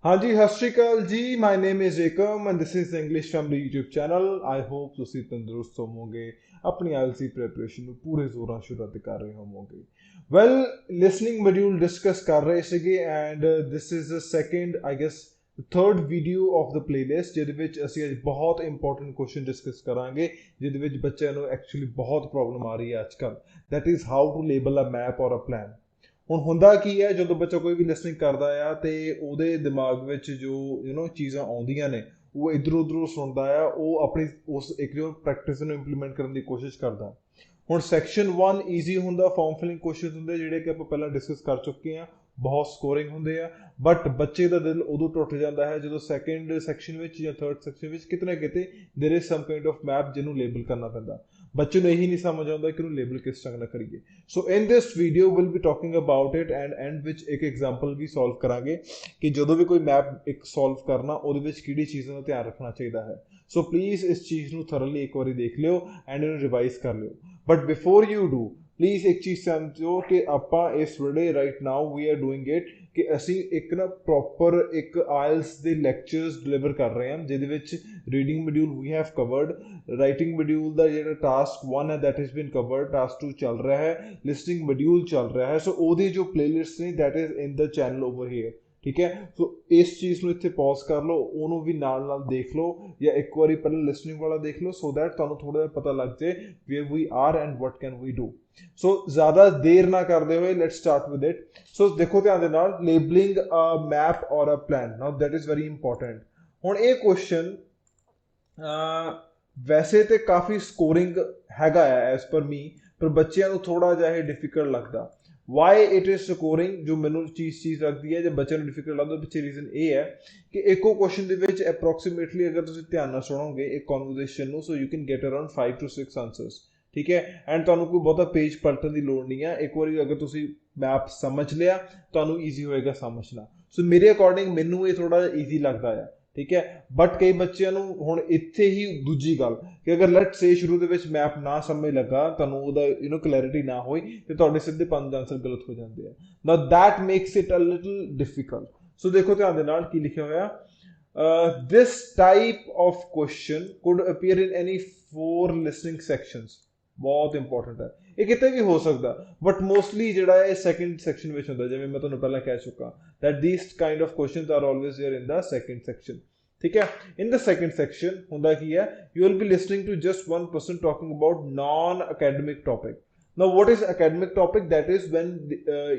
हाँ जी, सत श्री अकाल जी। My name is Ekam and this is English family YouTube channel. I hope ਤੁਸੀਂ ਤੰਦਰੁਸਤ ਹੋਵੋਗੇ, ਆਪਣੀ ਆਈਐਲਟੀ ਪ੍ਰੈਪਰੇਸ਼ਨ ਨੂੰ ਪੂਰੇ ਜ਼ੋਰਾਂ ਸ਼ੋਰਾਂ ਤੇ ਕਰ ਰਹੇ ਹੋਵੋਗੇ। ਵੈਲ, ਲਿਸਨਿੰਗ ਮੋਡਿਊਲ ਡਿਸਕਸ ਕਰ ਰਹੇ ਸੀਗੇ and this is the second I guess third video of the playlist, ਜਿਹਦੇ ਵਿੱਚ ਅਸੀਂ ਅੱਜ ਬਹੁਤ ਇੰਪੋਰਟੈਂਟ ਕੁਐਸਚਨ ਡਿਸਕਸ ਕਰਾਂਗੇ, ਜਿਹਦੇ ਵਿੱਚ ਬੱਚਿਆਂ ਨੂੰ ਐਕਚੁਅਲੀ ਬਹੁਤ ਪ੍ਰੋਬਲਮ ਆ ਰਹੀ ਹੈ ਅੱਜ ਕੱਲ੍ਹ। That is how to label a map or a plan. ਹੁਣ ਹੁੰਦਾ ਕੀ ਹੈ, ਜਦੋਂ ਬੱਚਾ ਕੋਈ ਵੀ ਲਿਸਨਿੰਗ ਕਰਦਾ ਆ ਤੇ ਉਹਦੇ ਦਿਮਾਗ ਵਿੱਚ ਜੋ ਚੀਜ਼ਾਂ ਆਉਂਦੀਆਂ ਨੇ ਉਹ ਇੱਧਰੋਂ ਉੱਧਰੋਂ ਸੁਣਦਾ ਆ, ਉਹ ਆਪਣੀ ਉਸ ਇੱਕ ਜੋ ਪ੍ਰੈਕਟਿਸ ਨੂੰ ਇੰਪਲੀਮੈਂਟ ਕਰਨ ਦੀ ਕੋਸ਼ਿਸ਼ ਕਰਦਾ। ਹੁਣ ਸੈਕਸ਼ਨ 1 ਈਜ਼ੀ ਹੁੰਦਾ, ਫਾਰਮ ਫਿਲਿੰਗ ਕੁਐਸਚਨਸ ਹੁੰਦੇ ਜਿਹੜੇ ਕਿ ਆਪਾਂ ਪਹਿਲਾਂ ਡਿਸਕਸ ਕਰ ਚੁੱਕੇ ਹਾਂ, ਬਹੁਤ ਸਕੋਰਿੰਗ ਹੁੰਦੇ ਆ। ਬਟ ਬੱਚੇ ਦਾ ਦਿਲ ਉਦੋਂ ਟੁੱਟ ਜਾਂਦਾ ਹੈ ਜਦੋਂ ਸੈਕੰਡ ਸੈਕਸ਼ਨ ਵਿੱਚ ਜਾਂ ਥਰਡ ਸੈਕਸ਼ਨ ਵਿੱਚ ਕਿਤੇ ਨਾ ਕਿਤੇ there is sum kind of map ਜਿਹਨੂੰ ਲੇਬਲ ਕਰਨਾ ਪੈਂਦਾ। ਬੱਚੇ ਨੂੰ ਇਹੀ ਨਹੀਂ ਸਮਝ ਆਉਂਦਾ ਕਿ ਉਹਨੂੰ ਲੇਬਲ ਕਿਸ ਤਰ੍ਹਾਂ ਨਾਲ ਕਰੀਏ। So in this video will be talking about it and and ਵਿੱਚ ਇੱਕ ਐਗਜ਼ਾਮਪਲ ਵੀ ਸੋਲਵ ਕਰਾਂਗੇ ਕਿ ਜਦੋਂ ਵੀ ਕੋਈ ਮੈਪ ਇੱਕ ਸੋਲਵ ਕਰਨਾ ਉਹਦੇ ਵਿੱਚ ਕਿਹੜੀ ਚੀਜ਼ਾਂ ਦਾ ਧਿਆਨ ਰੱਖਣਾ ਚਾਹੀਦਾ ਹੈ। ਸੋ ਪਲੀਜ਼ ਇਸ ਚੀਜ਼ ਨੂੰ ਥਰਲੀ ਇੱਕ ਵਾਰੀ ਦੇਖ ਲਿਓ ਐਂਡ ਇਹਨੂੰ ਰਿਵਾਈਜ਼ ਕਰ ਲਿਓ। But before you do please ਇੱਕ ਚੀਜ਼ ਸਮਝੋ ਕਿ ਆਪਾਂ ਇਸ ਵੇਲੇ right now we are doing it ਕਿ ਅਸੀਂ ਇੱਕ ਨਾ ਪ੍ਰੋਪਰ ਇੱਕ ਆਇਲਸ ਦੇ ਲੈਕਚਰਸ ਡਿਲੀਵਰ ਕਰ ਰਹੇ ਹਾਂ, ਜਿਹਦੇ ਵਿੱਚ reading module we have covered, writing module ਦਾ ਜਿਹੜਾ ਟਾਸਕ 1 ਹੈ that is been covered, task 2 ਚੱਲ ਰਿਹਾ ਹੈ, ਲਿਸਨਿੰਗ ਮੋਡਿਊਲ ਚੱਲ ਰਿਹਾ ਹੈ। ਸੋ ਉਹਦੀ ਜੋ ਪਲੇਲਿਸਟ ਨੇ that is in the channel over here. ਠੀਕ ਹੈ, ਸੋ ਇਸ ਚੀਜ਼ ਨੂੰ ਇੱਥੇ ਪੌਜ਼ ਕਰ ਲਓ, ਉਹਨੂੰ ਵੀ ਨਾਲ ਨਾਲ ਦੇਖ ਲਓ ਜਾਂ ਇੱਕ ਵਾਰੀ ਪਹਿਲਾਂ ਲਿਸਨਿੰਗ ਵਾਲਾ ਦੇਖ ਲਓ ਸੋ ਦੈਟ ਤੁਹਾਨੂੰ ਥੋੜਾ ਜਿਹਾ ਪਤਾ ਲੱਗ ਜਾਏ where we are and what can we do. So ਜ਼ਿਆਦਾ ਦੇਰ ਨਾ ਕਰਦੇ ਹੋਏ let start with it. So ਦੇਖੋ ਧਿਆਨ ਦੇ ਨਾਲ, labelling a map or a plan, now that is very important. ਹੁਣ ਇਹ ਕੁਐਸਚਨ ਵੈਸੇ ਤੇ ਕਾਫੀ ਸਕੋਰਿੰਗ ਹੈਗਾ ਆ ਐਜ਼ ਪਰ ਮੀ, ਪਰ ਬੱਚਿਆਂ ਨੂੰ ਥੋੜਾ ਜਿਹਾ ਇਹ ਡਿਫਿਕਲਟ ਲੱਗਦਾ। ਵਾਈ ਇਟ ਇਜ਼ ਸਕੋਰਿੰਗ ਜੋ ਮੈਨੂੰ ਚੀਜ਼ ਲੱਗਦੀ ਹੈ ਜੇ ਬੱਚਿਆਂ ਨੂੰ ਡਿਫਿਕਲਟ ਲੱਗਦਾ, ਪਿੱਛੇ ਰੀਜ਼ਨ ਇਹ ਹੈ ਕਿ ਇੱਕੋ ਕੁਐਸਚਨ ਦੇ ਵਿੱਚ ਅਪਰੋਕਸੀਮੇਟਲੀ ਅਗਰ ਤੁਸੀਂ ਧਿਆਨ ਨਾਲ ਸੁਣੋਗੇ ਇੱਕ ਕਨਵਰਸੇਸ਼ਨ ਨੂੰ, so you can get around 5 to 6 answers. ਠੀਕ ਹੈ, ਐਂਡ ਤੁਹਾਨੂੰ ਕੋਈ ਬਹੁਤਾ ਪੇਜ ਪਲਟਣ ਦੀ ਲੋੜ ਨਹੀਂ ਹੈ। ਇੱਕ ਵਾਰੀ ਅਗਰ ਤੁਸੀਂ ਮੈਪ ਸਮਝ ਲਿਆ ਤੁਹਾਨੂੰ ਈਜ਼ੀ ਹੋਏਗਾ ਸਮਝਣਾ। ਸੋ ਮੇਰੇ ਅਕੋਰਡਿੰਗ ਮੈਨੂੰ ਇਹ ਥੋੜਾ ਜਿਹਾ ਈਜ਼ੀ ਲੱਗਦਾ ਆ। ਠੀਕ ਹੈ, ਬਟ ਕਈ ਬੱਚਿਆਂ ਨੂੰ ਹੁਣ ਇੱਥੇ ਹੀ ਦੂਜੀ ਗੱਲ ਕਿ ਅਗਰ ਲੈਟ ਸੇ ਸ਼ੁਰੂ ਦੇ ਵਿੱਚ ਮੈਪ ਨਾ ਸਮਝ ਲੱਗਾ, ਤੁਹਾਨੂੰ ਉਹਦਾ ਕਲੈਰਿਟੀ ਨਾ ਹੋਈ ਤੇ ਤੁਹਾਡੇ ਸਿੱਧੇ 5 ਆਨਸਰ ਗਲਤ ਹੋ ਜਾਂਦੇ ਆ। Now that makes it a little difficult. So ਦੇਖੋ ਧਿਆਨ ਦੇ ਨਾਲ ਕੀ ਲਿਖਿਆ ਹੋਇਆ, this type of question could appear in any 4 listening sections। ਬਹੁਤ ਇੰਪੋਰਟੈਂਟ ਹੈ, ਇਹ ਕਿਤੇ ਵੀ ਹੋ ਸਕਦਾ ਬਟ ਮੋਸਟਲੀ ਜਿਹੜਾ ਹੈ ਸੈਕੰਡ ਸੈਕਸ਼ਨ ਵਿੱਚ ਹੁੰਦਾ, ਜਿਵੇਂ ਮੈਂ ਤੁਹਾਨੂੰ ਪਹਿਲਾਂ ਕਹਿ ਚੁੱਕਾ that these kind of questions are always there in the second section। ਠੀਕ ਹੈ, in the second section ਹੁੰਦਾ ਕੀ ਹੈ, you will be listening to just one person talking about non-academic topic। Now what is academic topic? That is when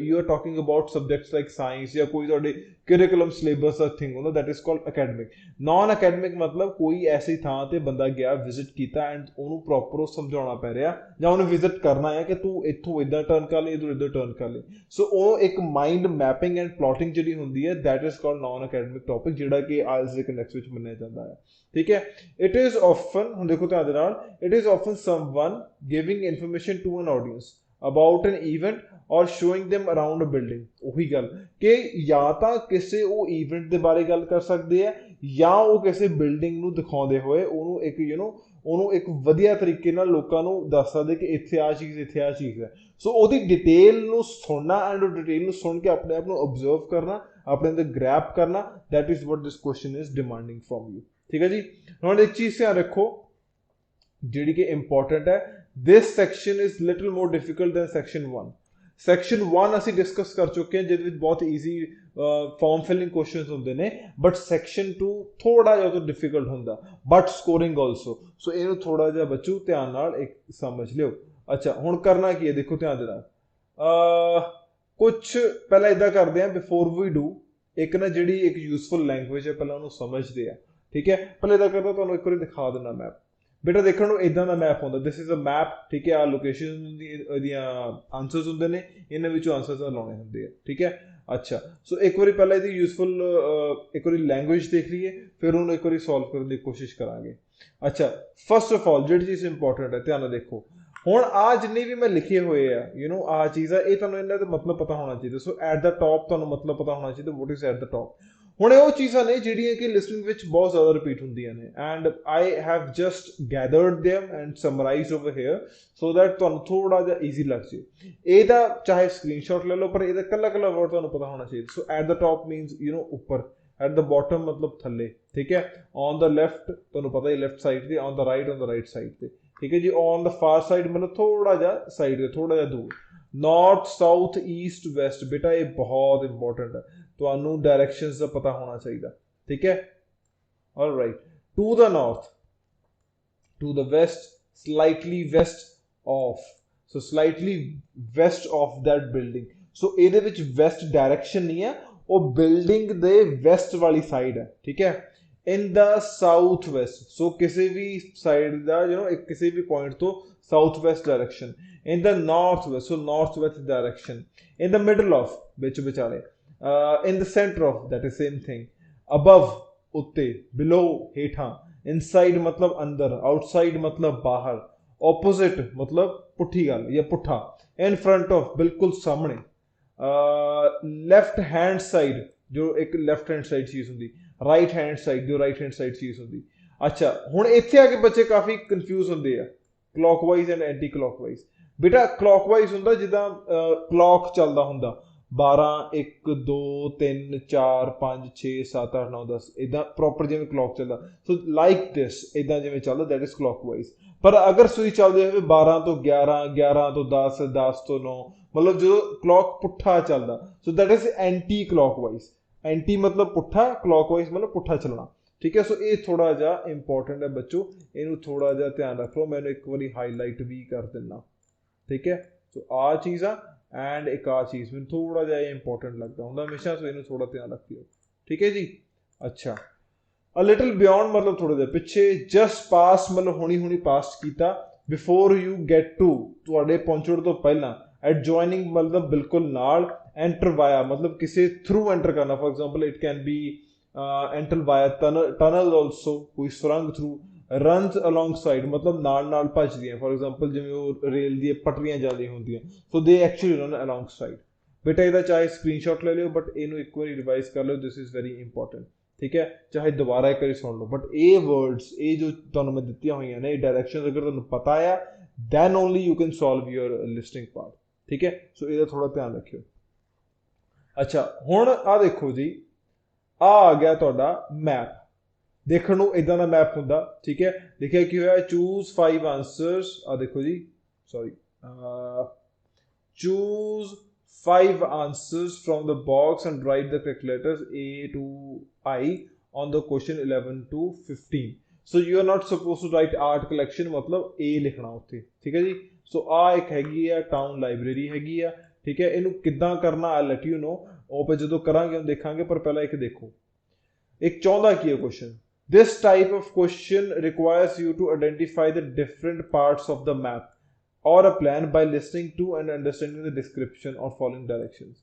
you are talking about subjects like science या कोई ਤੁਹਾਡੇ curriculum syllabus ਦਾ thing ਹੁੰਦਾ, that is called academic। non academic ਮਤਲਬ ਕੋਈ ਐਸੀ ਥਾਂ ਤੇ ਬੰਦਾ ਗਿਆ, ਵਿਜ਼ਿਟ ਕੀਤਾ ਐਂਡ ਉਹਨੂੰ ਪ੍ਰੋਪਰ ਸਮਝਾਉਣਾ ਪੈ ਰਿਹਾ ਜਾਂ ਉਹਨੂੰ ਵਿਜ਼ਿਟ ਕਰਨਾ ਹੈ ਕਿ ਤੂੰ ਇੱਥੋਂ ਇਦਾਂ ਟਰਨ ਕਰ ਲਈ, ਇੱਧਰ ਇੱਧਰ ਟਰਨ ਕਰ ਲਈ। ਸੋ ਉਹ ਇੱਕ ਮਾਈਂਡ ਮੈਪਿੰਗ ਐਂਡ ਪਲੋਟਿੰਗ ਜਿਹੜੀ ਹੁੰਦੀ ਹੈ that is called non academic topic, ਜਿਹੜਾ ਕਿ ਆਇਲਸ ਦੇ ਕੰਟੈਕਸਟ ਵਿੱਚ ਮੰਨਿਆ ਜਾਂਦਾ ਹੈ। ਠੀਕ ਹੈ, it is often, ਹੁਣ ਦੇਖੋ ਧਿਆਨ ਦੇ ਨਾਲ, it is often someone giving information to an audience about an event or showing them around a building। ਉਹੀ ਗੱਲ ਕਿ ਜਾਂ ਤਾਂ ਕਿਸੇ ਉਹ ਇਵੈਂਟ ਦੇ ਬਾਰੇ ਗੱਲ ਕਰ ਸਕਦੇ ਆ ਜਾਂ ਉਹ ਕਿਸੇ ਬਿਲਡਿੰਗ ਨੂੰ ਦਿਖਾਉਂਦੇ ਹੋਏ ਉਹਨੂੰ ਇੱਕ ਉਹਨੂੰ ਇੱਕ ਵਧੀਆ ਤਰੀਕੇ ਨਾਲ ਲੋਕਾਂ ਨੂੰ ਦੱਸ ਸਕਦੇ ਕਿ ਇੱਥੇ ਆ ਚੀਜ਼, ਇੱਥੇ ਆ ਚੀਜ਼ ਹੈ। ਸੋ ਉਹਦੀ ਡਿਟੇਲ ਨੂੰ ਸੁਣਨਾ ਐਂਡ ਉਹ ਡਿਟੇਲ ਨੂੰ ਸੁਣ ਕੇ ਆਪਣੇ ਆਪ ਨੂੰ ਓਬਜ਼ਰਵ ਕਰਨਾ, ਆਪਣੇ ਅੰਦਰ ਗ੍ਰੈਬ ਕਰਨਾ, that is what this question is demanding from you. ਠੀਕ ਹੈ ਜੀ, ਹੁਣ ਇੱਕ ਚੀਜ਼ ਧਿਆਨ ਰੱਖੋ ਜਿਹੜੀ ਕਿ ਇੰਪੋਰਟੈਂਟ ਹੈ, this section is little more difficult than section 1। Section 1 ਅਸੀਂ ਡਿਸਕਸ ਕਰ ਚੁੱਕੇ ਹਾਂ, ਜਿਹਦੇ ਵਿੱਚ ਬਹੁਤ ਈਜ਼ੀ ਫਾਰਮ ਫਿਲਿੰਗ ਕੁਐਸਚਨਸ ਹੁੰਦੇ ਨੇ, ਬਟ ਸੈਕਸ਼ਨ 2 ਥੋੜਾ ਜਿਹਾ ਤੋਂ ਡਿਫਿਕਲਟ ਹੁੰਦਾ ਬਟ ਸਕੋਰਿੰਗ ਆਲਸੋ। ਸੋ ਇਹਨੂੰ ਥੋੜਾ ਜਿਹਾ ਬੱਚੂ ਧਿਆਨ ਨਾਲ ਇੱਕ ਸਮਝ ਲਿਓ। ਅੱਛਾ, ਹੁਣ ਕਰਨਾ ਕੀ ਹੈ, ਦੇਖੋ ਧਿਆਨ ਦੇ ਨਾਲ, ਕੁਛ ਪਹਿਲਾਂ ਇਦਾਂ ਕਰਦੇ ਹਾਂ ਬਿਫੋਰ ਵੀ ਡੂ, ਇੱਕ ਨਾ ਜਿਹੜੀ ਇੱਕ ਯੂਜ਼ਫੁਲ ਲੈਂਗੁਏਜ ਹੈ ਪਹਿਲਾਂ ਉਹਨੂੰ ਸਮਝਦੇ ਆ। ਠੀਕ ਹੈ, ਪਹਿਲਾਂ ਇਦਾਂ ਕਰਦਾ, ਤੁਹਾਨੂੰ ਇੱਕ ਵਾਰੀ ਦਿਖਾ ਦਿੰਦਾ ਮੈਪ। ਬੇਟਾ ਦੇਖਣ ਨੂੰ ਇਦਾਂ ਦਾ ਮੈਪ ਹੁੰਦਾ, ਦਿਸ ਇਜ਼ ਅ ਮੈਪ। ਠੀਕ ਹੈ, ਆ ਲੋਕੇਸ਼ਨ ਇਹਦੀਆਂ ਆਨਸਰਸ ਹੁੰਦੇ ਨੇ, ਇਹਨਾਂ ਵਿੱਚੋਂ ਆਨਸਰਸ ਲਾਉਣੇ ਹੁੰਦੇ ਆ। ਠੀਕ ਹੈ, ਅੱਛਾ, ਸੋ ਇੱਕ ਵਾਰੀ ਪਹਿਲਾਂ ਇਹਦੀ ਯੂਜ਼ਫੁਲ ਇੱਕ ਵਾਰੀ ਲੈਂਗੁਏਜ ਦੇਖ ਲਈਏ, ਫਿਰ ਉਹਨੂੰ ਇੱਕ ਵਾਰੀ ਸੋਲਵ ਕਰਨ ਦੀ ਕੋਸ਼ਿਸ਼ ਕਰਾਂਗੇ। ਅੱਛਾ, ਫਸਟ ਆਫ ਆਲ ਜਿਹੜੀ ਚੀਜ਼ ਇੰਪੋਰਟੈਂਟ ਹੈ, ਧਿਆਨ ਨਾਲ ਦੇਖੋ। ਹੁਣ ਆ ਜਿੰਨੇ ਵੀ ਮੈਂ ਲਿਖੇ ਹੋਏ ਆ ਆ ਚੀਜ਼ ਆ, ਇਹ ਤੁਹਾਨੂੰ ਇਹਨਾਂ ਦਾ ਮਤਲਬ ਪਤਾ ਹੋਣਾ ਚਾਹੀਦਾ। ਸੋ ਐਟ ਦਾ ਟੌਪ ਤੁਹਾਨੂੰ ਮਤਲਬ ਪਤਾ ਹੋਣਾ ਚਾਹੀਦਾ, what is at the top. ਹੁਣ ਇਹ ਉਹ ਚੀਜ਼ਾਂ ਨੇ ਜਿਹੜੀਆਂ ਕਿ ਲਿਸਨਿੰਗ ਵਿੱਚ ਬਹੁਤ ਜ਼ਿਆਦਾ ਰਿਪੀਟ ਹੁੰਦੀਆਂ ਨੇ and I have just gathered them and summarised over here so that ਤੁਹਾਨੂੰ ਥੋੜਾ ਜਿਹਾ ਈਜ਼ੀ ਲੱਗ ਜੇ। ਇਹਦਾ ਚਾਹੇ ਸਕਰੀਨਸ਼ਾਟ ਲੈ ਲਓ, ਪਰ ਇਹਦਾ ਕੱਲਾ ਕੱਲਾ ਵਰਡ ਤੁਹਾਨੂੰ ਪਤਾ ਹੋਣਾ ਚਾਹੀਦਾ। So at the top means ਉੱਪਰ, एट द बॉटम मतलब थले, ठीक है। ऑन द लेफ्ट तुहानूं पता ही लेफ्ट साइड ते, ऑन द राइट साइड ते, ठीक है जी। ऑन द फार साइड मतलब थोड़ा जा साइड ते, थोड़ा जा दूर। नॉर्थ साउथ ईस्ट वैस्ट, बेटा ये बहुत इंपॉर्टेंट है, तुहानूं डायरैक्शंस का पता होना चाहिए, ठीक है। Alright, to the north, to the west, slightly west of, so slightly west of that building. So ਇਹਦੇ ਵਿੱਚ ਵੈਸਟ डायरेक्शन नहीं है, वो बिल्डिंग दे वैस्ट वाली साइड है, ठीक है। In the south west, so किसी भी साइड का किसी भी पॉइंट तो south west direction. In the north west, so north west direction. In the middle of, बिच विचाले। In the centre of, that is same thing. Above उत्ते, below हेठा। इनसाइड मतलब अंदर, आउटसाइड मतलब बाहर। ऑपोजिट मतलब पुठी गल या पुठा। इन फ्रंट ऑफ बिल्कुल सामने। लेफ्ट हैंड साइड जो एक लेफ्ट हैंड साइड चीज़ होंगी, राइट हैंड साइड जो राइट हैंड साइड चीज़ होंगी। अच्छा हुण इत्थे आके बच्चे काफ़ी कन्फ्यूज होंगे आ, क्लॉकवाइज एंड एंटी क्लॉकवाइज। बेटा क्लॉकवाइज होंदा जिद्दां क्लॉक चलदा हुंदा 12 1 2 3 4 5 6 7 8 9 10 इदां प्रॉपर जिवें क्लॉक चलदा, सो लाइक दिस इदां जिवें चलदा, दैट इज क्लॉकवाइज। पर अगर सुई चलदी होवे 12 तो 11 11 तो 10 10 तो 9, मतलब जो क्लॉक पुट्ठा चलदा, so that is anti clockwise. Anti मतलब पुट्ठा, क्लॉकवाइज मतलब पुट्ठा चलना, ठीक है। सो ये थोड़ा जा इंपॉर्टेंट है बच्चों, इनू थोड़ा जा ध्यान रख लो, मैंने एक बार हाईलाइट भी कर देना, ठीक है। सो आ चीज़ आ एंड एक आ चीज़ मैं थोड़ा जा इंपॉर्टेंट लगता हूँ हमेशा, सो इनू थोड़ा ध्यान रखियो, ठीक है जी। अच्छा अ लिटिल बियॉन्ड मतलब थोड़ा जा पिछे। जस्ट पास मतलब हुणी हुणी पास कीता। बिफोर यू गेट टू, तुहाडे पहुंचण तो पहला। एडजॉइनिंग मतलब बिल्कुल नाल। एंटर वाया मतलब किसी थ्रू एंटर करना, for example it can be enter via tunnel also, कोई सुरंग थ्रू। रनस अलॉन्ग साइड मतलब नाल नाल भजदियां, फॉर एग्जांपल जिवें वो रेल दी पटरियां जांदियां होंदियां, so they actually run alongside. बेटा इहदा चाहे स्क्रीनशॉट ले लियो, बट इनू एक बार रिवाइज कर लो, दिस इज वेरी इंपॉर्टेंट, ठीक है। चाहे दोबारा एक बार सुन लो, बट ये वर्ड्स ये जो तुहानूं मैं दित्तियां होईयां ने डायरेक्शंस अगर तुहानूं पता है then only you can solve your listing part, ठीक है। सो इहदा थोड़ा ध्यान रखियो। अच्छा हुण आ देखो जी, आ गया तुहाडा मैप। देखण नूं इदां दा मैप हुंदा, ठीक है। लिखिया की होया, चूज 5 आंसर्स। आ देखो जी, sorry, choose 5 answers from the box and write the correct letters A to I on the question 11 to 15. So you are not supposed to write art collection, मतलब A लिखना उत्थे, ठीक है जी। सो आ एक हैगी है टाउन लाइब्रेरी हैगी है, ठीक है। इनू किद्दां करना आई लेट यू नो, ਉਹ ਆਪਾਂ ਜਦੋਂ ਕਰਾਂਗੇ हम देखांगे, पर पहला एक देखो। एक ਚਾਹੁੰਦਾ ਕੀ ਹੈ question. This type of question requires you to identify the different parts of the map or a plan by listening to and understanding the description or following directions.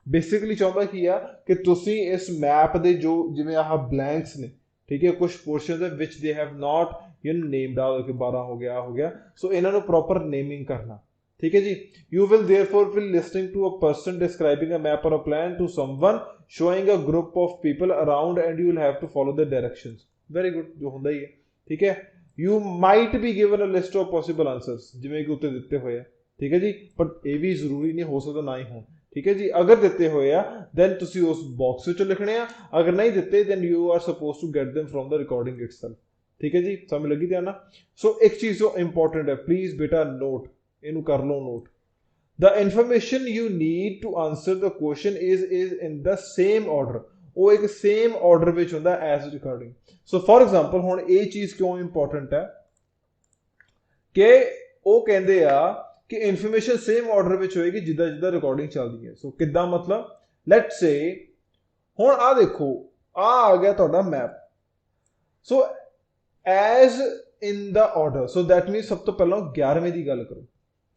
Basically ਚਾਹੁੰਦਾ ਕੀ ਆ ਕਿ ਤੁਸੀਂ ਇਸ ਮੈਪ ਦੇ ਜੋ ਜਿਵੇਂ ਆਹ ਬਲੈਂਕਸ ਨੇ, ਠੀਕ ਹੈ, ਕੁਝ ਪੋਰਸ਼ਨਸ ਹੈ ਵਿਚ ਦੇ ਹੈਵ ਨਾਟ ਨੇਮਡ ਆ ਕਿ 12 ਹੋ ਗਿਆ, ਸੋ ਇਹਨਾਂ ਨੂੰ ਪ੍ਰੋਪਰ ਨੇਮਿੰਗ ਕਰਨਾ, ठीक है जी। You will therefore be listening to a person describing a map or a plan to someone showing a group of people around and you will have to follow the directions. Very good, जो होंदा ही है, ठीक है। You might be given a list of possible answers, जिवें कि उत्ते दिते होए हैं, ठीक है जी, पर ये भी जरूरी नहीं, हो सकता ना ही हो, ठीक है जी। अगर दिते होए आ then तुसी उस बॉक्स विच लिखने आ, अगर नहीं दिते then you are supposed to get them from the recording itself, ठीक है जी। समझ लगी ध्यान ना। सो एक चीज जो इंपॉर्टेंट है, प्लीज बेटा नोट, इनू कर लो note. The information you need to answer the question is in the same order, वो एक सेम ऑर्डर विच हुंदा as recording. So for example हुण ये चीज क्यों इंपॉर्टेंट है कि वो कहंदे आ कि इंफॉर्मेशन सेम ऑर्डर विच होएगी जिद्दां जिद्दां रिकॉर्डिंग चलदी है। सो किद्दां मतलब, लेट्स से हुण आ देखो, आ गया तुहाडा map. So as in the order, so that mean सब तो पहला 11वें की गल करो,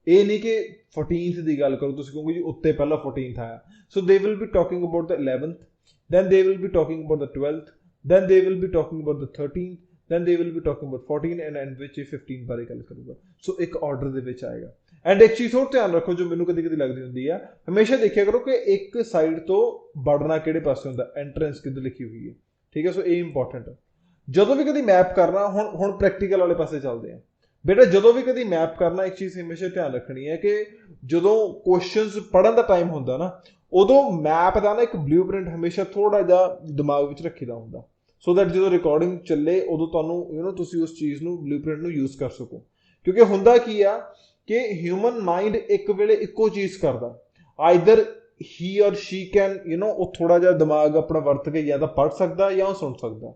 ये नहीं कि 14th की गल करो, तुम कहोगे जी उत्ते पहला 14th आया। So they will be talking about the 11th, then they will be talking about the 12th, then they will be talking about the 13th, then they will be talking about 14 and which 15 बारे गल करूंगा। सो एक order दे विच आएगा। And एक चीज और ध्यान रखो जो मैनू कदी कदी लगदी हुंदी है, हमेशा देखिया करो कि एक साइड तो बढ़ना किहड़े पासे हुंदा, एंट्रेंस किधर लिखी हुई है, ठीक है। सो ये इंपॉर्टेंट है। जदों भी कदी मैप करना, हुण प्रैक्टिकल वाले पासे चलते हैं बेटा। जदों भी कदी मैप करना, एक चीज़ हमेशा ध्यान रखनी है कि जदों क्वेश्चंस पढ़न दा टाइम हुंदा ना, ਉਦੋਂ ਮੈਪ ਦਾ ਨਾ ਇੱਕ ਬਲੂਪ੍ਰਿੰਟ ਹਮੇਸ਼ਾ ਥੋੜਾ ਜਿਹਾ ਦਿਮਾਗ ਵਿੱਚ ਰੱਖੀਦਾ ਹੁੰਦਾ, ਸੋ ਦੈਟ ਜਦੋਂ ਰਿਕਾਰਡਿੰਗ ਚੱਲੇ ਉਦੋਂ ਤੁਹਾਨੂੰ ਤੁਸੀਂ ਉਸ ਚੀਜ਼ ਨੂੰ ਬਲੂਪ੍ਰਿੰਟ ਨੂੰ ਯੂਜ਼ ਕਰ ਸਕੋ। ਕਿਉਂਕਿ ਹੁੰਦਾ ਕੀ ਆ ਕਿ ਹਿਊਮਨ ਮਾਈਂਡ ਇੱਕ ਵੇਲੇ ਇੱਕੋ ਚੀਜ਼ ਕਰਦਾ, ਆਈਦਰ ਹੀ ਔਰ ਸ਼ੀ ਕੈਨ ਉਹ ਥੋੜਾ ਜਿਹਾ ਦਿਮਾਗ ਆਪਣਾ ਵਰਤ ਕੇ ਜਾਂ ਤਾਂ ਪੜ੍ਹ ਸਕਦਾ ਜਾਂ ਉਹ ਸੁਣ ਸਕਦਾ।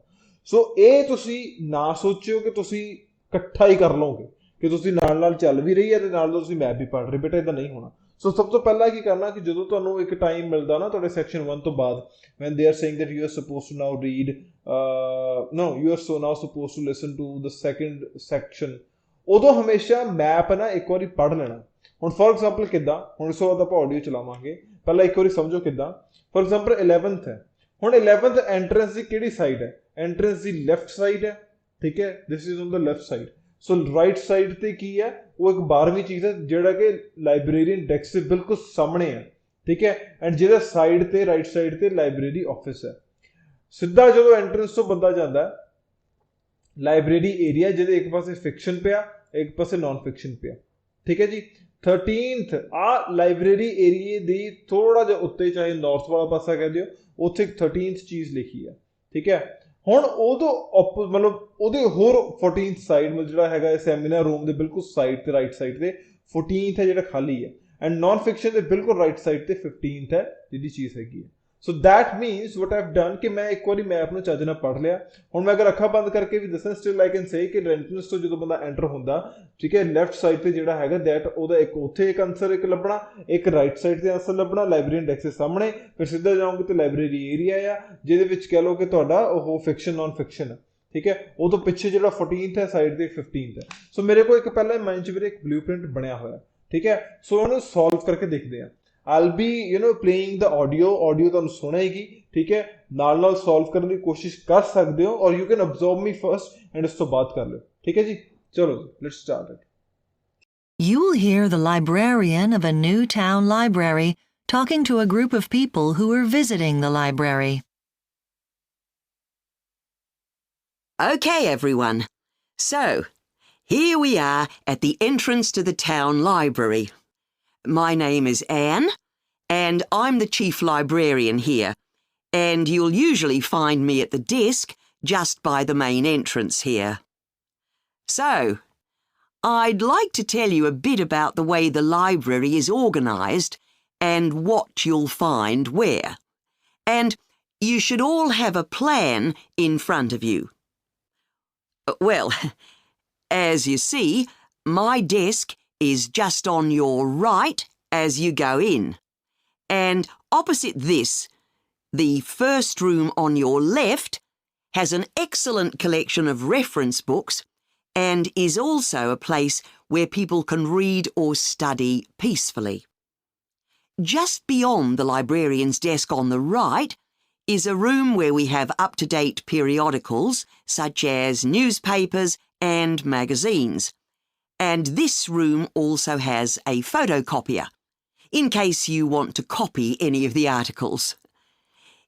ਸੋ ਇਹ ਤੁਸੀਂ ਨਾ ਸੋਚਿਓ ਕਿ ਤੁਸੀਂ ਇਕੱਠਾ ਹੀ ਕਰ ਲਓਗੇ, ਕਿ ਤੁਸੀਂ ਨਾਲ ਨਾਲ ਚੱਲ ਵੀ ਰਹੀ ਹੈ ਤੇ ਨਾਲ ਤੁਸੀਂ ਮੈਪ ਵੀ ਪੜ੍ਹ ਰਹੇ, ਬੇਟਾ ਇਦਾਂ ਨਹੀਂ ਹੋਣਾ। ਸੋ ਸਭ ਤੋਂ ਪਹਿਲਾਂ ਕੀ ਕਰਨਾ ਕਿ ਜਦੋਂ ਤੁਹਾਨੂੰ ਇੱਕ ਟਾਈਮ ਮਿਲਦਾ ਨਾ ਤੁਹਾਡੇ ਸੈਕਸ਼ਨ 1 ਤੋਂ ਬਾਅਦ, when they are saying that you are supposed to now read no you are so now supposed to listen to the second section, ਉਦੋਂ ਹਮੇਸ਼ਾ ਮੈਪ ਨਾ ਇੱਕ ਵਾਰੀ ਪੜ੍ਹ ਲੈਣਾ। ਹੁਣ ਫੋਰ ਐਗਜ਼ਾਮਪਲ ਕਿੱਦਾਂ, ਹੁਣ ਇਸ ਤੋਂ ਬਾਅਦ ਆਪਾਂ ਆਡੀਓ ਚਲਾਵਾਂਗੇ, ਪਹਿਲਾਂ ਇੱਕ ਵਾਰੀ ਸਮਝੋ ਕਿੱਦਾਂ। ਫੋਰ ਐਗਜ਼ਾਮਪਲ 11th ਹੈ, ਹੁਣ 11th ਐਂਟਰੈਂਸ ਦੀ ਕਿਹੜੀ ਸਾਈਡ ਹੈ, ਐਂਟਰੈਂਸ ਦੀ ਲੈਫਟ ਸਾਈਡ ਹੈ, ਠੀਕ ਹੈ, this is on the left side. So right side ਤੇ ਕੀ ਹੈ, ਉਹ ਇੱਕ 12ਵੀਂ ਚੀਜ਼ ਹੈ ਜਿਹੜਾ ਕਿ ਲਾਇਬ੍ਰੇਰੀਅਨ ਡੈਸਕ ਦੇ ਬਿਲਕੁਲ ਸਾਹਮਣੇ ਹੈ, ਠੀਕ ਹੈ, ਐਂਡ ਜਿਹਦੇ ਸਾਈਡ ਤੇ ਰਾਈਟ ਸਾਈਡ ਤੇ ਲਾਇਬ੍ਰੇਰੀ ਆਫਿਸ ਹੈ। ਸਿੱਧਾ ਜਦੋਂ ਐਂਟਰੈਂਸ ਤੋਂ ਬੰਦਾ ਜਾਂਦਾ ਲਾਇਬ੍ਰੇਰੀ ਏਰੀਆ, ਜਿਹਦੇ ਇੱਕ ਪਾਸੇ ਫਿਕਸ਼ਨ ਪਿਆ ਇੱਕ ਪਾਸੇ ਨॉन ਫਿਕਸ਼ਨ ਪਿਆ, ਠੀਕ ਹੈ ਜੀ। 13th ਆ ਲਾਇਬ੍ਰੇਰੀ ਏਰੀਏ ਦੀ ਥੋੜਾ ਜਿਹਾ ਉੱਤੇ, ਚਾਹੇ ਨਾਰਥ ਵਾਲਾ ਪਾਸਾ ਕਹਿ ਦਿਓ, ਉੱਥੇ 13th ਚੀਜ਼ ਲਿਖੀ ਆ, ਠੀਕ ਹੈ। ਹੁਣ ਉਦੋਂ ਮਤਲਬ ਉਹਦੇ ਹੋਰ 14th ਸਾਈਡ ਮਤਲਬ ਜਿਹੜਾ ਹੈਗਾ ਸੈਮੀਨਾਰ ਰੂਮ ਦੇ ਬਿਲਕੁਲ ਸਾਈਡ ਤੇ ਰਾਈਟ ਸਾਈਡ ਤੇ 14th ਹੈ ਜਿਹੜਾ ਖਾਲੀ ਹੈ, ਐਂਡ ਨॉन ਫਿਕਸ਼ਨ ਦੇ ਬਿਲਕੁਲ ਰਾਈਟ ਸਾਈਡ ਤੇ 15th ਹੈ ਜਿਹੜੀ ਚੀਜ਼ ਹੈਗੀ ਹੈ। So that means what I've done ਕਿ ਮੈਂ ਇੱਕ ਵਾਰੀ ਮੈਪ ਨੂੰ ਚੱਜ ਨਾਲ ਪੜ੍ਹ ਲਿਆ। ਹੁਣ ਮੈਂ ਅਗਰ ਅੱਖਾਂ ਬੰਦ ਕਰਕੇ ਵੀ ਦੱਸਾਂ, ਸਟਿਲ ਆਈ ਕੈਨ ਸੇ ਕਿ ਐਂਟਰੈਂਸ ਤੋਂ ਜਦੋਂ ਬੰਦਾ ਐਂਟਰ ਹੁੰਦਾ, ਠੀਕ ਹੈ, ਲੈਫਟ ਸਾਈਡ ਤੇ ਜਿਹੜਾ ਹੈਗਾ ਦੈਟ ਉਹਦਾ ਇੱਕ ਉੱਥੇ ਇੱਕ ਆਨਸਰ ਇੱਕ ਲੱਭਣਾ, ਇੱਕ ਰਾਈਟ ਸਾਈਡ ਤੇ ਆਨਸਰ ਲੱਭਣਾ ਲਾਇਬ੍ਰੇਰੀ ਇੰਡੈਕਸ ਦੇ ਸਾਹਮਣੇ, ਫਿਰ ਸਿੱਧਾ ਜਾਓਗੇ ਤੇ ਲਾਇਬ੍ਰੇਰੀ ਏਰੀਆ ਆ ਜਿਹਦੇ ਵਿੱਚ ਕਹਿ ਲਓ ਕਿ ਤੁਹਾਡਾ ਉਹ ਫਿਕਸ਼ਨ ਨॉन ਫਿਕਸ਼ਨ ਹੈ, ਠੀਕ ਹੈ। ਉਹ ਤੋਂ ਪਿੱਛੇ ਜਿਹੜਾ 14th ਹੈ ਸਾਈਡ ਤੇ 15th ਹੈ। ਸੋ ਮੇਰੇ ਕੋਲ ਇੱਕ ਪਹਿਲਾਂ ਮਾਈਂਡ 'ਚ ਵੀਰੇ ਇੱਕ ਬਲੂਪ੍ਰਿੰਟ ਬਣਿਆ ਹੋਇਆ, ਠੀਕ ਹੈ। ਸੋ ਉਹਨੂੰ ਸੋਲਵ ਕਰਕੇ ਦੇਖਦੇ ਹਾਂ। I'll be playing the audio ਤੁਹਾਨੂੰ ਸੁਣੇਗੀ, ਠੀਕ ਹੈ, ਨਾਲ ਨਾਲ ਸੋਲਵ ਕਰਨ ਦੀ ਕੋਸ਼ਿਸ਼ ਕਰ ਸਕਦੇ ਹੋ, ਔਰ you can observe me first and ਇਸ ਤੋਂ ਬਾਅਦ ਕਰ ਲਿਓ, ਠੀਕ ਹੈ ਜੀ। ਚਲੋ let's start it. You'll hear the librarian of a new town library talking to a group of people who are visiting the library. Okay, everyone. So, here we are at the entrance to the town library. My name is Anne, and I'm the chief librarian here, and you'll usually find me at the desk just by the main entrance here. So, I'd like to tell you a bit about the way the library is organised and what you'll find where. And you should all have a plan in front of you. Well, as you see, my desk is just on your right as you go in. And opposite this, the first room on your left has an excellent collection of reference books and is also a place where people can read or study peacefully. Just beyond the librarian's desk on the right is a room where we have up-to-date periodicals such as newspapers and magazines. And this room also has a photocopier, in case you want to copy any of the articles.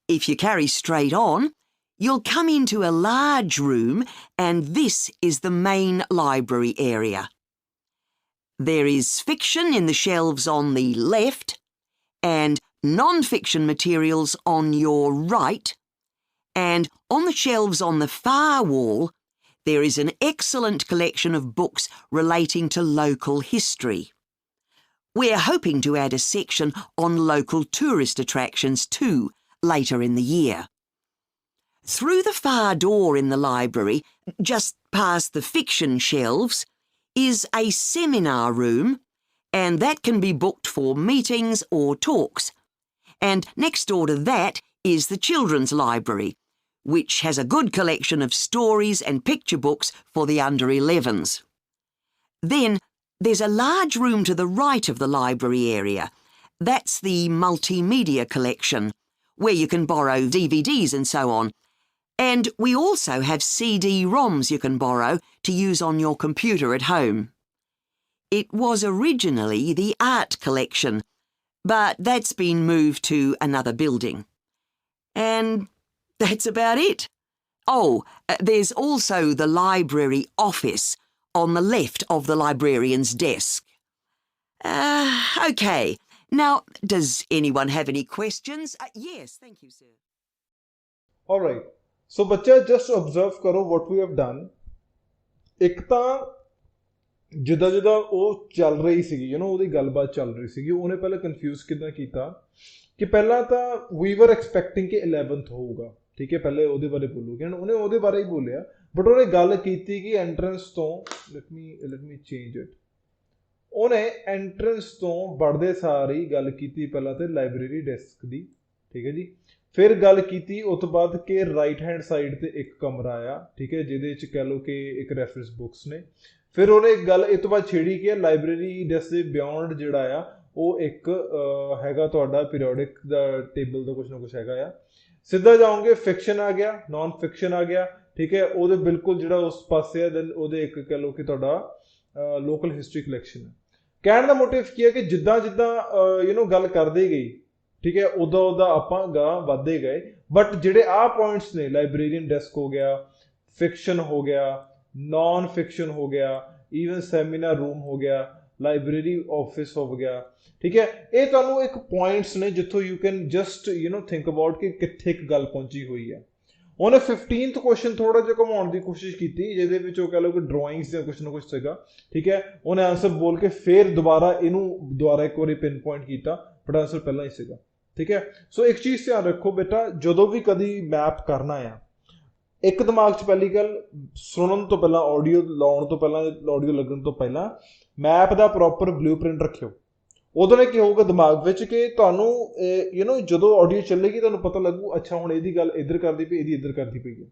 If you carry straight on, you'll come into a large room, and this is the main library area. There is fiction in the shelves on the left, and non-fiction materials on your right, and on the shelves on the far wall, there is an excellent collection of books relating to local history. We're hoping to add a section on local tourist attractions too later in the year. Through the far door in the library, just past the fiction shelves, is a seminar room, and that can be booked for meetings or talks. And next door to that is the children's library, which has a good collection of stories and picture books for the under 11s. Then there's a large room to the right of the library area. That's the multimedia collection, where you can borrow DVDs and so on. And we also have CD-ROMs you can borrow to use on your computer at home. It was originally the art collection, but that's been moved to another building. And that's about it. Oh, there's also the library office on the left of the librarian's desk. Okay, Now, does anyone have any questions? Yes, thank you, sir. All right. So ਬੱਚਾ just observe ਕਰੋ what we have done. ਇੱਕ ਤਾਂ ਜਿੱਦਾਂ ਜਿੱਦਾਂ ਉਹ ਚੱਲ ਰਹੀ ਸੀਗੀ ਉਹਦੀ ਗੱਲਬਾਤ ਚੱਲ ਰਹੀ ਸੀਗੀ, ਉਹਨੇ ਪਹਿਲਾਂ ਕਨਫਿਊਜ਼ ਕਿੱਦਾਂ ਕੀਤਾ ਕਿ ਪਹਿਲਾਂ ਤਾਂ ਵੀ ਵਰ ਐਕਸਪੈਕਟਿੰਗ ਕਿ 11th ਹੋਊਗਾ, ਠੀਕ ਹੈ, ਪਹਿਲੇ ਉਹਦੇ ਬਾਰੇ ਬੋਲੂਗੇ, ਉਹਨੇ ਉਹਦੇ ਬਾਰੇ ਹੀ ਬੋਲਿਆ, ਬਟ ਉਹਨੇ ਗੱਲ ਕੀਤੀ ਕਿ ਐਂਟਰੈਂਸ ਤੋਂ ਲੈਟ ਮੀ ਚੇਂਜ ਇਟ, ਉਹਨੇ ਐਂਟਰੈਂਸ ਤੋਂ ਵੜਦੇ ਸਾਰ ਹੀ ਗੱਲ ਕੀਤੀ ਪਹਿਲਾਂ ਤੇ ਲਾਇਬ੍ਰੇਰੀ ਡੈਸਕ ਦੀ, ਠੀਕ ਹੈ ਜੀ, ਫਿਰ ਗੱਲ ਕੀਤੀ ਉਸ ਤੋਂ ਬਾਅਦ ਕਿ ਰਾਈਟ ਹੈਂਡ ਸਾਈਡ ਤੇ ਇੱਕ ਕਮਰਾ ਆ, ਠੀਕ ਹੈ, ਜਿਹਦੇ ਵਿੱਚ ਕਹਿ ਲਓ ਕਿ ਇੱਕ ਰੈਫਰੈਂਸ ਬੁੱਕਸ ਨੇ। ਫਿਰ ਉਹਨੇ ਇੱਕ ਗੱਲ ਇਸ ਤੋਂ ਬਾਅਦ ਛੇੜੀ ਕਿ ਲਾਇਬ੍ਰੇਰੀ ਡੈਸਕ ਦੇ ਬਿਯੋਂਡ ਜਿਹੜਾ ਆ ਉਹ ਇੱਕ ਹੈਗਾ ਤੁਹਾਡਾ ਪੀਰੀਓਡਿਕ ਦਾ ਟੇਬਲ ਦਾ ਕੁਛ ਨਾ ਕੁਛ ਹੈਗਾ ਆ। ਸਿੱਧਾ ਜਾਓਗੇ ਫਿਕਸ਼ਨ ਆ ਗਿਆ, ਨॉन ਫਿਕਸ਼ਨ ਆ ਗਿਆ, ਠੀਕ ਹੈ, ਉਹਦੇ ਬਿਲਕੁਲ ਜਿਹੜਾ ਉਸ ਪਾਸੇ ਆ, ਦੈਨ ਉਹਦੇ ਇੱਕ ਕਹਿ ਲਓ ਕਿ ਤੁਹਾਡਾ ਲੋਕਲ ਹਿਸਟਰੀ ਕਲੈਕਸ਼ਨ ਹੈ। ਕਹਿਣ ਦਾ ਮੋਟਿਵ ਕੀ ਹੈ ਕਿ ਜਿੱਦਾਂ ਜਿੱਦਾਂ ਗੱਲ ਕਰਦੇ ਗਈ, ਠੀਕ ਹੈ, ਉਦਾਂ ਉਦਾਂ ਆਪਾਂ ਗਾਂ ਵੱਧਦੇ ਗਏ, ਬਟ ਜਿਹੜੇ ਆਹ ਪੁਆਇੰਟਸ ਨੇ, ਲਾइब्रेरियन डेस्क हो गया, फिक्शन हो गया, नॉन फिक्शन हो गया, ਈਵਨ ਸੈਮੀਨਾਰ ਰੂਮ ਹੋ ਗਿਆ, ਲਾਇਬ੍ਰੇਰੀ ਆਫਿਸ ਹੋ ਗਿਆ, ਠੀਕ ਹੈ, ਇਹ ਤੁਹਾਨੂੰ ਇੱਕ ਪੁਆਇੰਟਸ ਨੇ ਜਿੱਥੋਂ you can just think about ਕਿ ਕਿੱਥੇ ਇੱਕ ਗੱਲ ਪਹੁੰਚੀ ਹੋਈ ਹੈ। ਉਹਨੇ 15th ਕੁਐਸਚਨ ਥੋੜਾ ਜਿਹਾ ਘੁਮਾਉਣ ਦੀ ਕੋਸ਼ਿਸ਼ ਕੀਤੀ, ਜਿਹਦੇ ਵਿੱਚ ਉਹ ਕਹਿ ਲਓ ਕਿ ਡਰਾਇੰਗਸ ਜਾਂ ਕੁਛ ਨਾ ਕੁਛ ਸੀਗਾ, ਠੀਕ ਹੈ, ਉਹਨੇ ਆਨਸਰ ਬੋਲ ਕੇ ਫਿਰ ਦੁਬਾਰਾ ਇੱਕ ਵਾਰੀ ਪਿਨ ਪੁਆਇੰਟ ਕੀਤਾ, ਬਟ ਆਨਸਰ ਪਹਿਲਾਂ ਹੀ ਸੀਗਾ, ਠੀਕ ਹੈ। ਸੋ ਇੱਕ ਚੀਜ਼ ਧਿਆਨ ਰੱਖੋ ਬੇਟਾ, ਜਦੋਂ ਵੀ ਕਦੀ ਮੈਪ ਕਰਨਾ ਆ, ਇੱਕ ਦਿਮਾਗ 'ਚ ਪਹਿਲੀ ਗੱਲ ਸੁਣਨ ਤੋਂ ਪਹਿਲਾਂ, ਆਡੀਓ ਲਾਉਣ ਤੋਂ ਪਹਿਲਾਂ, ਆਡੀਓ ਲੱਗਣ ਤੋਂ ਪਹਿਲਾਂ ਮੈਪ ਦਾ ਪ੍ਰੋਪਰ ਬਲੂਪ੍ਰਿੰਟ ਰੱਖਿਓ। ਉਹਦੇ ਨਾਲ ਕੀ ਹੋਊਗਾ ਦਿਮਾਗ ਵਿੱਚ ਕਿ ਤੁਹਾਨੂੰ ਜਦੋਂ ਆਡੀਓ ਚੱਲੇਗੀ ਤੁਹਾਨੂੰ ਪਤਾ ਲੱਗੂ, ਅੱਛਾ ਹੁਣ ਇਹਦੀ ਗੱਲ ਇੱਧਰ ਕਰਦੀ ਪਈ, ਇਹਦੀ ਇੱਧਰ ਕਰਦੀ ਪਈ ਹੈ।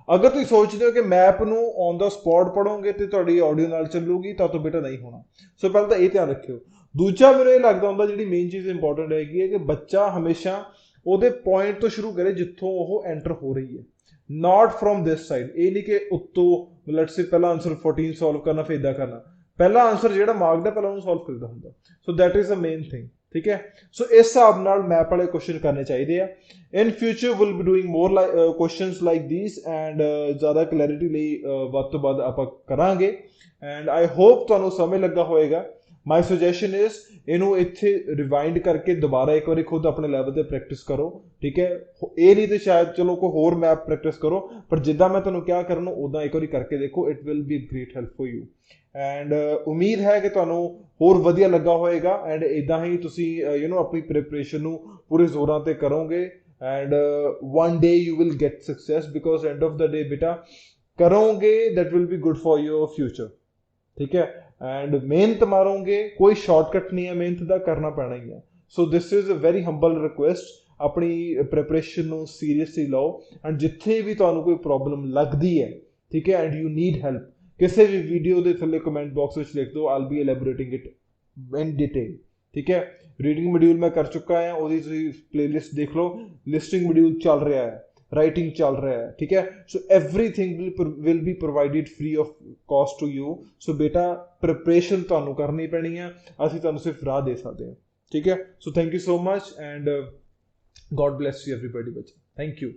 ਅਗਰ ਤੁਸੀਂ ਸੋਚਦੇ ਹੋ ਕਿ ਮੈਪ ਨੂੰ ਔਨ ਦਾ ਸਪੌਟ ਪੜ੍ਹੋਗੇ ਤੇ ਤੁਹਾਡੀ ਆਡੀਓ ਨਾਲ ਚੱਲੂਗੀ ਤਾਂ ਬੇਟਾ ਨਹੀਂ ਹੋਣਾ। ਸੋ ਪਹਿਲਾਂ ਤਾਂ ਇਹ ਧਿਆਨ ਰੱਖਿਓ। ਦੂਜਾ ਮੈਨੂੰ ਇਹ ਲੱਗਦਾ ਹੁੰਦਾ ਜਿਹੜੀ ਮੇਨ ਚੀਜ਼ ਇੰਪੋਰਟੈਂਟ ਹੈਗੀ ਹੈ ਕਿ ਬੱਚਾ ਹਮੇਸ਼ਾ ਉਹਦੇ ਪੁਆਇੰਟ ਤੋਂ ਸ਼ੁਰੂ ਕਰੇ ਜਿੱਥੋਂ ਉਹ ਐਂਟਰ ਹੋ ਰਹੀ ਹੈ, ਨਾਟ ਫਰੋਮ ਦਿਸ ਸਾਈਡ। ਇਹ ਨਹੀਂ ਕਿ ਉੱਤੋਂ ਲੈਟਸ ਸੇ ਪਹਿਲਾਂ ਆਨਸਰ 14 ਸੋਲਵ ਕਰਨਾ ਫਿਰ ਇੱਦਾਂ ਕਰਨਾ, ਪਹਿਲਾ ਆਨਸਰ ਜਿਹੜਾ ਮਾਰਕਡ ਹੈ ਪਹਿਲਾਂ ਉਹਨੂੰ ਸੋਲਵ ਕਰੀਦਾ ਹੁੰਦਾ। So that is a main thing, ਠੀਕ ਹੈ। ਸੋ ਇਸ ਹਿਸਾਬ ਨਾਲ ਮੈਪ ਵਾਲੇ ਕੁਐਸਚਨ ਕਰਨੇ ਚਾਹੀਦੇ ਆ। In future will be doing more questions like these and ਜ਼ਿਆਦਾ ਕਲੈਰਿਟੀ ਲਈ ਵੱਧ ਤੋਂ ਵੱਧ ਆਪਾਂ ਕਰਾਂਗੇ। ਐਂਡ ਆਈ ਹੋਪ ਤੁਹਾਨੂੰ ਸਮਝ ਲੱਗਾ ਹੋਏਗਾ। ਮਾਈ ਸੁਜੈਸ਼ਨ ਇਜ਼ ਇਹਨੂੰ ਇੱਥੇ ਰਿਵਾਈਂਡ ਕਰਕੇ ਦੁਬਾਰਾ ਇੱਕ ਵਾਰੀ ਖੁਦ ਆਪਣੇ ਲੈਵਲ ਤੇ ਪ੍ਰੈਕਟਿਸ ਕਰੋ, ਠੀਕ ਹੈ। ਇਹ ਨਹੀਂ ਤੇ ਸ਼ਾਇਦ ਚਲੋ ਕੋਈ ਹੋਰ ਮੈਪ ਪ੍ਰੈਕਟਿਸ ਕਰੋ, ਪਰ ਜਿੱਦਾਂ ਮੈਂ ਤੁਹਾਨੂੰ ਕਿਹਾ ਕਰਨ ਉੱਦਾਂ ਇੱਕ ਵਾਰੀ ਕਰਕੇ ਦੇਖੋ, it will be great help for you. And ਉਮੀਦ ਹੈ ਕਿ ਤੁਹਾਨੂੰ ਹੋਰ ਵਧੀਆ ਲੱਗਾ ਹੋਏਗਾ ਐਂਡ ਇਦਾਂ ਹੀ ਤੁਸੀਂ ਆਪਣੀ ਪ੍ਰੈਪਰੇਸ਼ਨ ਨੂੰ ਪੂਰੇ ਜ਼ੋਰਾਂ ਤੇ ਕਰੋਗੇ and one day you will get success because end of the day ਬੇਟਾ ਕਰੋਗੇ that will be good for your future, ਠੀਕ ਹੈ। ਐਂਡ ਮਿਹਨਤ ਮਾਰੋਗੇ, ਕੋਈ ਸ਼ਾਰਟਕਟ ਨਹੀਂ ਹੈ, ਮਿਹਨਤ ਦਾ ਕਰਨਾ ਪੈਣਾ ਹੀ ਹੈ। So this is a very humble request, ਆਪਣੀ ਪ੍ਰੈਪਰੇਸ਼ਨ ਨੂੰ ਸੀਰੀਅਸਲੀ ਲਓ ਐਂਡ ਜਿੱਥੇ ਵੀ ਤੁਹਾਨੂੰ ਕੋਈ ਪ੍ਰੋਬਲਮ ਲੱਗਦੀ ਹੈ, ਠੀਕ ਹੈ, ਐਂਡ ਯੂ ਨੀਡ ਹੈਲਪ, ਕਿਸੇ ਵੀ ਵੀਡੀਓ ਦੇ ਥੱਲੇ ਕਮੈਂਟ ਬਾਕਸ ਵਿੱਚ ਲਿਖ ਦਿਓ, ਆਲ ਬੀ ਐਲੈਬੋਰੇਟਿੰਗ ਇਟ ਇਨ ਡਿਟੇਲ, ਠੀਕ ਹੈ। ਰੀਡਿੰਗ ਮੋਡਿਊਲ ਮੈਂ ਕਰ ਚੁੱਕਾ ਹਾਂ, ਉਹਦੀ ਤੁਸੀਂ ਪਲੇਲਿਸਟ ਦੇਖ ਲਓ, ਲਿਸਟਿੰਗ ਮੋਡਿਊਲ ਚੱਲ ਰਿਹਾ ਹੈ, ਰਾਈਟਿੰਗ ਚੱਲ ਰਿਹਾ ਹੈ, ਠੀਕ ਹੈ। So everything will be provided free of cost to you. So ਬੇਟਾ ਪ੍ਰੈਪਰੇਸ਼ਨ ਤੁਹਾਨੂੰ ਕਰਨੀ ਪੈਣੀ ਹੈ, ਅਸੀਂ ਤੁਹਾਨੂੰ ਸਿਰਫ ਰਾਹ ਦੇ ਸਕਦੇ ਹਾਂ, ਠੀਕ ਹੈ। So thank you so much and god bless you everybody बच्चे, थैंक यू।